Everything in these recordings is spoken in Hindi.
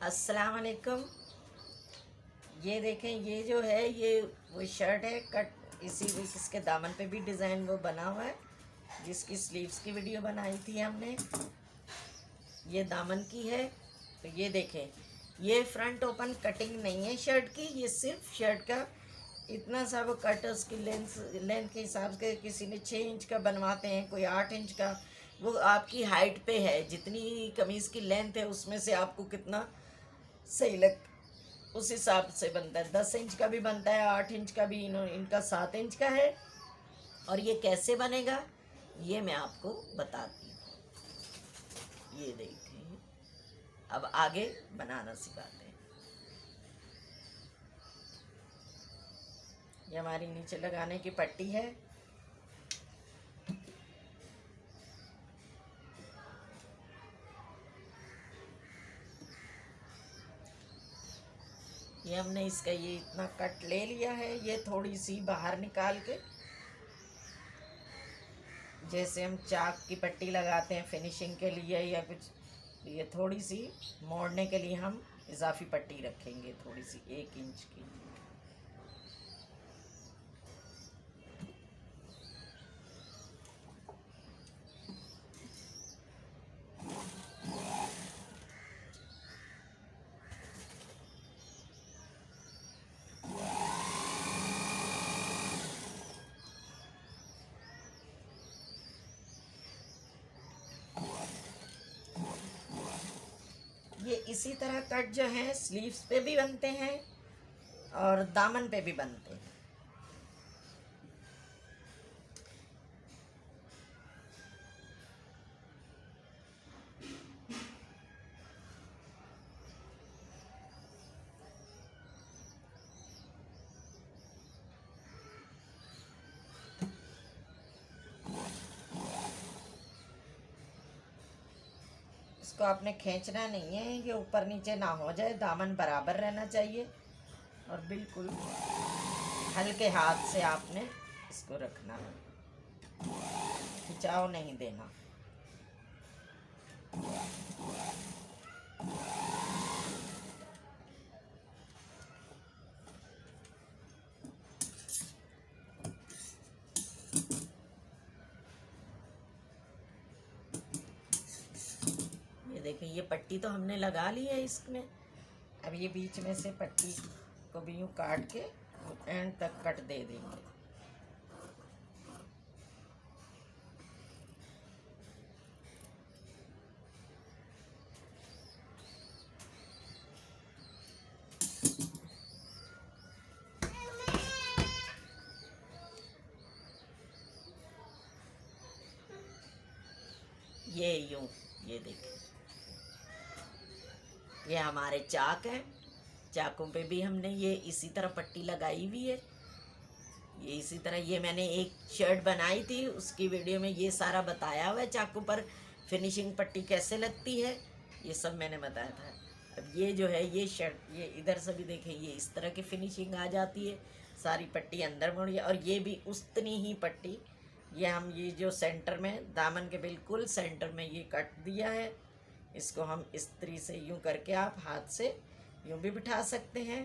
अस्सलाम वालेकुम। ये देखें, ये जो है ये वो शर्ट है कट, इसी इसके दामन पे भी डिज़ाइन वो बना हुआ है, जिसकी स्लीव्स की वीडियो बनाई थी हमने। ये दामन की है। तो ये देखें, ये फ्रंट ओपन कटिंग नहीं है शर्ट की, ये सिर्फ शर्ट का इतना सा वो कट, उसकी लेंथ के हिसाब से किसी ने 6 इंच का बनवाते हैं, कोई 8 इंच का। वो आपकी हाइट पे है, जितनी कमीज़ की लेंथ है उसमें से आपको कितना सही लग, उस हिसाब से बनता है। 10 इंच का भी बनता है, 8 इंच का भी, इनका 7 इंच का है। और ये कैसे बनेगा ये मैं आपको बताती हूँ। ये देखिए, अब आगे बनाना सिखाते हैं। ये हमारी नीचे लगाने की पट्टी है। ये हमने इसका ये इतना कट ले लिया है, ये थोड़ी सी बाहर निकाल के, जैसे हम चाक की पट्टी लगाते हैं फिनिशिंग के लिए या कुछ, ये थोड़ी सी मोड़ने के लिए हम इजाफी पट्टी रखेंगे, थोड़ी सी 1 इंच की। ये इसी तरह कट जो है स्लीव्स पे भी बनते हैं और दामन पे भी बनते हैं। इसको आपने खींचना नहीं है, ये ऊपर नीचे ना हो जाए, दामन बराबर रहना चाहिए और बिल्कुल हल्के हाथ से आपने इसको रखना है, खिंचाव नहीं देना। ये देखिए, ये पट्टी तो हमने लगा ली है इसमें। अब ये बीच में से पट्टी को भी यूँ काट के एंड तक कट दे देंगे। ये यूँ, ये देखिए, ये हमारे चाक हैं। चाकों पे भी हमने ये इसी तरह पट्टी लगाई हुई है। ये इसी तरह, ये मैंने एक शर्ट बनाई थी, उसकी वीडियो में ये सारा बताया हुआ है, चाकू पर फिनिशिंग पट्टी कैसे लगती है, ये सब मैंने बताया था। अब ये जो है ये शर्ट, ये इधर से भी देखें, ये इस तरह की फिनिशिंग आ जाती है, सारी पट्टी अंदर मुड़ गई। और ये भी उतनी ही पट्टी, ये हम ये जो सेंटर में दामन के बिल्कुल सेंटर में ये कट दिया है, इसको हम इस्त्री से यूं करके आप हाथ से यूं भी बिठा सकते हैं।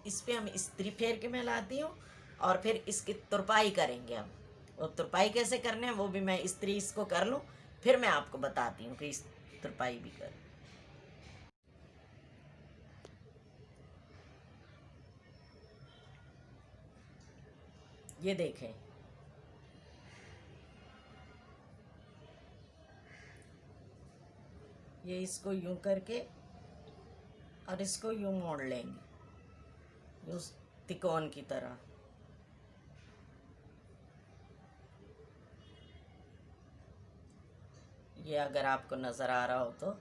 इस पे हम इस्त्री फेर के मैं लाती हूँ और फिर इसकी तुरपाई करेंगे हम। और तुरपाई कैसे करने हैं वो भी मैं इस्त्री इसको कर लूँ, फिर मैं आपको बताती हूँ कि इस तुरपाई भी कर। ये देखें, ये इसको यूं करके और इसको यूं मोड़ लेंगे, यूं तिकोन की तरह। ये अगर आपको नज़र आ रहा हो तो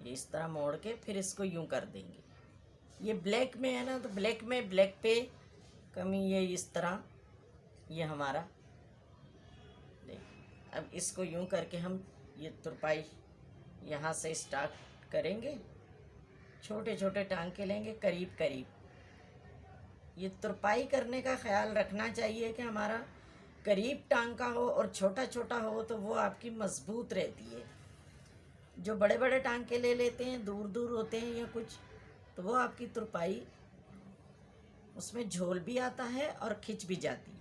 ये इस तरह मोड़ के फिर इसको यूं कर देंगे। ये ब्लैक में है ना, तो ब्लैक में ब्लैक पे कमी, ये इस तरह, ये हमारा देख। अब इसको यूं करके हम ये तुरपाई यहाँ से स्टार्ट करेंगे, छोटे छोटे टांके लेंगे करीब करीब। ये तुरपाई करने का ख्याल रखना चाहिए कि हमारा करीब टांका हो और छोटा छोटा हो तो वो आपकी मजबूत रहती है। जो बड़े बड़े टांके ले लेते हैं, दूर दूर होते हैं या कुछ, तो वो आपकी तुरपाई उसमें झोल भी आता है और खिंच भी जाती है।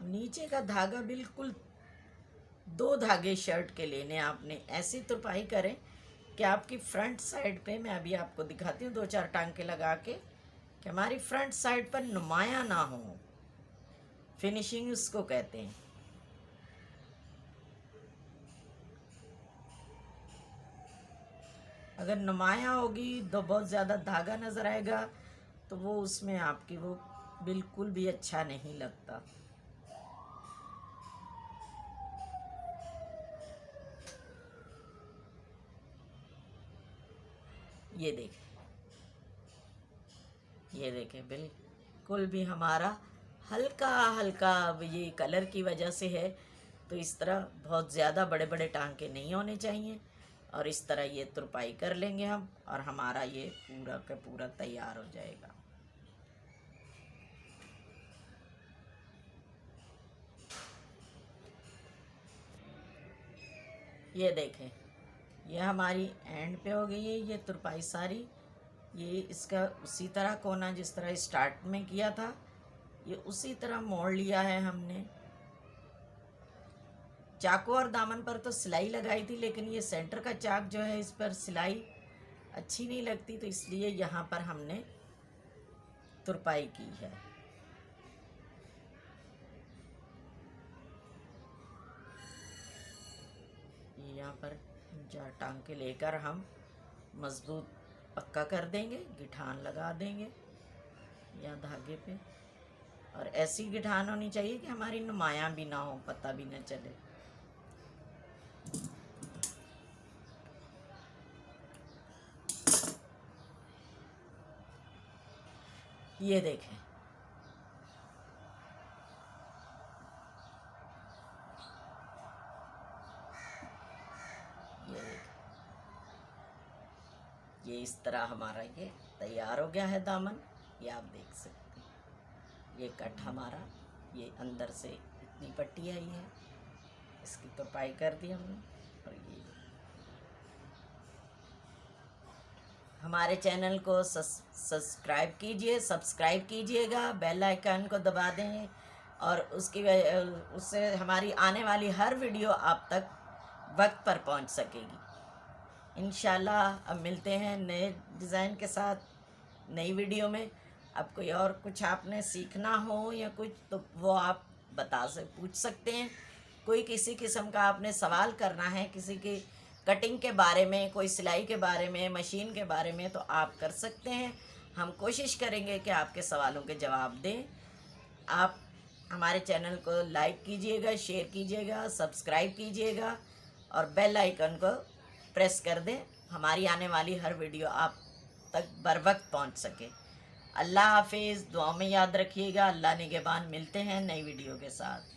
नीचे का धागा बिल्कुल 2 धागे शर्ट के लेने आपने। ऐसी तुरपाई करें कि आपकी फ्रंट साइड पे, मैं अभी आपको दिखाती हूँ 2-4 टांके लगा के, कि हमारी फ्रंट साइड पर नुमाया ना हो। फिनिशिंग उसको कहते हैं। अगर नुमाया होगी तो बहुत ज़्यादा धागा नज़र आएगा, तो वो उसमें आपकी वो बिल्कुल भी अच्छा नहीं लगता। ये देखें बिल्कुल भी हमारा हल्का हल्का, ये कलर की वजह से है, तो इस तरह बहुत ज़्यादा बड़े बड़े टांके नहीं होने चाहिए। और इस तरह ये तुरपाई कर लेंगे हम, और हमारा ये पूरा का पूरा तैयार हो जाएगा। ये देखें, ये हमारी एंड पे हो गई है ये तुरपाई सारी। ये इसका उसी तरह कोना जिस तरह स्टार्ट में किया था, ये उसी तरह मोड़ लिया है हमने। चाकू और दामन पर तो सिलाई लगाई थी, लेकिन ये सेंटर का चाक जो है, इस पर सिलाई अच्छी नहीं लगती, तो इसलिए यहाँ पर हमने तुरपाई की है। यहाँ पर टांके लेकर हम मजबूत पक्का कर देंगे, गिठान लगा देंगे या धागे पे। और ऐसी गिठान होनी चाहिए कि हमारी नुमाया भी ना हो, पता भी ना चले। ये देखें, ये इस तरह हमारा ये तैयार हो गया है दामन। ये आप देख सकते हैं, ये कट हमारा, ये अंदर से इतनी पट्टी आई है, इसकी तुरपाई कर दी हमने। और ये हमारे चैनल को सब्सक्राइब कीजिएगा, बेल आइकन को दबा दें, और उससे हमारी आने वाली हर वीडियो आप तक वक्त पर पहुंच सकेगी। इंशाल्लाह अब मिलते हैं नए डिज़ाइन के साथ नई वीडियो में। अब कोई और कुछ आपने सीखना हो या कुछ, तो वो आप पूछ सकते हैं। कोई किसी किस्म का आपने सवाल करना है, किसी की कटिंग के बारे में, कोई सिलाई के बारे में, मशीन के बारे में, तो आप कर सकते हैं। हम कोशिश करेंगे कि आपके सवालों के जवाब दें। आप हमारे चैनल को लाइक कीजिएगा, शेयर कीजिएगा, सब्सक्राइब कीजिएगा, और बेल आइकन को प्रेस कर दें, हमारी आने वाली हर वीडियो आप तक बर वक्त पहुँच सके। अल्लाह हाफिज़, दुआ में याद रखिएगा। अल्लाह निगहबान। मिलते हैं नई वीडियो के साथ।